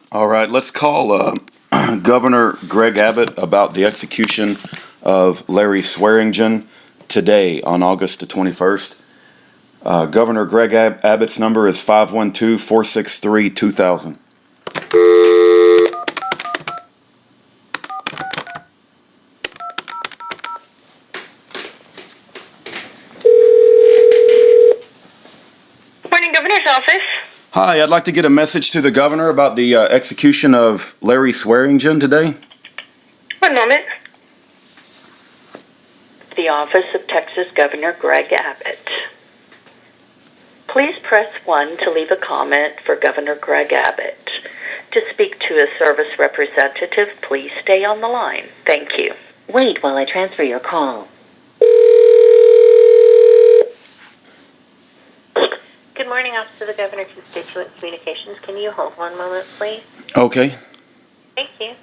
All right, let's call Governor Greg Abbott about the execution of Larry Swearingen today on August the 21st. Governor Greg Abbott's number is 512-463-2000. Morning, Governor's office. Hi, I'd like to get a message to the governor about the execution of Larry Swearingen today. One moment. The office of Texas Governor Greg Abbott. Please press 1 to leave a comment for Governor Greg Abbott. To speak to a service representative, please stay on the line. Thank you. Wait while I transfer your call. Good morning, Office of the Governor, Constituent Communications. Can you hold one moment, please? Okay. Thank you.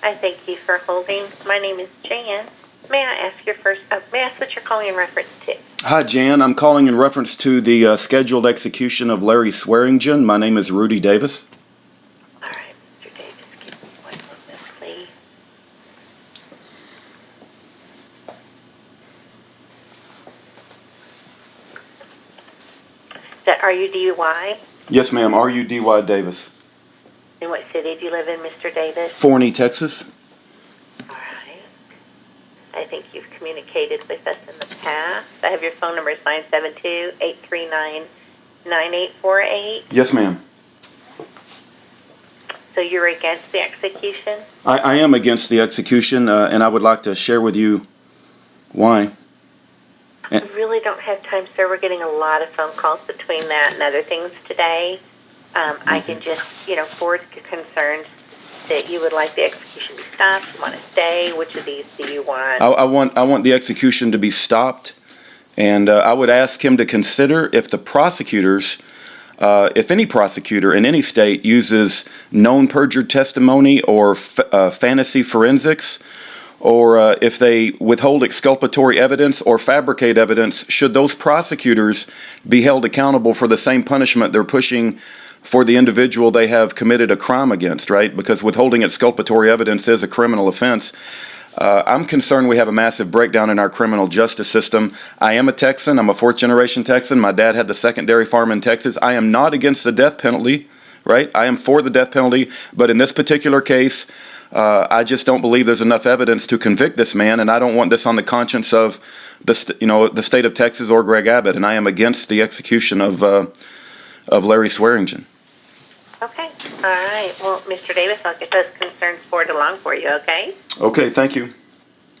I thank you for holding. My name is Jan. May I ask what you're calling in reference to? Hi, Jan. I'm calling in reference to the scheduled execution of Larry Swearingen. My name is Rudy Davis. All right, Mr. Davis, give me 1 moment, please. Is that RUDY? Yes, ma'am. R-U-D-Y Davis. In what city do you live in, Mr. Davis? Forney, Texas. All right. I think you've communicated with us in the past. I have your phone number, 972-839-9848. Yes, ma'am. So you're against the execution? I am against the execution, and I would like to share with you why. I really don't have time, sir. We're getting a lot of phone calls between that and other things today. I can just, forward your concerns that you would like the execution to be stopped. You want to stay? Which of these do you want? I want the execution to be stopped, and I would ask him to consider if the prosecutors, if any prosecutor in any state uses known perjured testimony or fantasy forensics, or if they withhold exculpatory evidence or fabricate evidence, should those prosecutors be held accountable for the same punishment they're pushing for the individual they have committed a crime against, right? Because withholding exculpatory evidence is a criminal offense. I'm concerned we have a massive breakdown in our criminal justice system. I am a Texan. I'm a fourth-generation Texan. My dad had the secondary farm in Texas. I am not against the death penalty, right? I am for the death penalty, but in this particular case, I just don't believe there's enough evidence to convict this man, and I don't want this on the conscience of the state of Texas or Greg Abbott, and I am against the execution of Larry Swearingen. Okay. All right. Well, Mr. Davis, I'll get those concerns forwarded along for you, okay? Okay, thank you.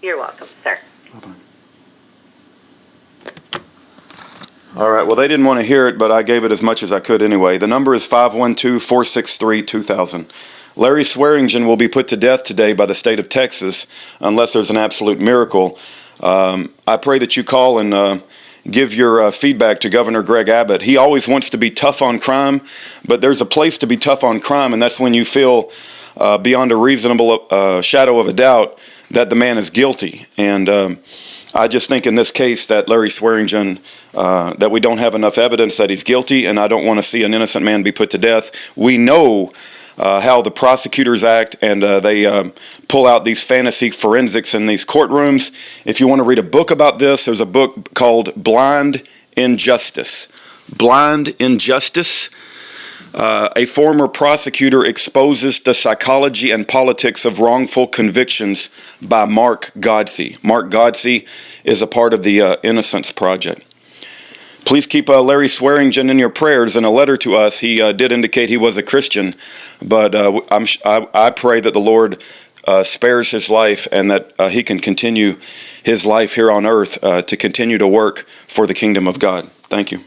You're welcome, sir. Bye-bye. All right, well, they didn't want to hear it, but I gave it as much as I could anyway. The number is 512-463-2000. Larry Swearingen will be put to death today by the state of Texas unless there's an absolute miracle. I pray that you call and give your feedback to Governor Greg Abbott. He always wants to be tough on crime, but there's a place to be tough on crime, and that's when you feel beyond a reasonable shadow of a doubt that the man is guilty. And I just think in this case that Larry Swearingen, that we don't have enough evidence that he's guilty, and I don't want to see an innocent man be put to death. We know how the prosecutors act, and they pull out these fantasy forensics in these courtrooms. If you want to read a book about this, there's a book called Blind Injustice. Blind Injustice. A former prosecutor exposes the psychology and politics of wrongful convictions by Mark Godsey. Mark Godsey is a part of the Innocence Project. Please keep Larry Swearingen in your prayers. In a letter to us, he did indicate he was a Christian, but I pray that the Lord spares his life and that he can continue his life here on earth to continue to work for the kingdom of God. Thank you.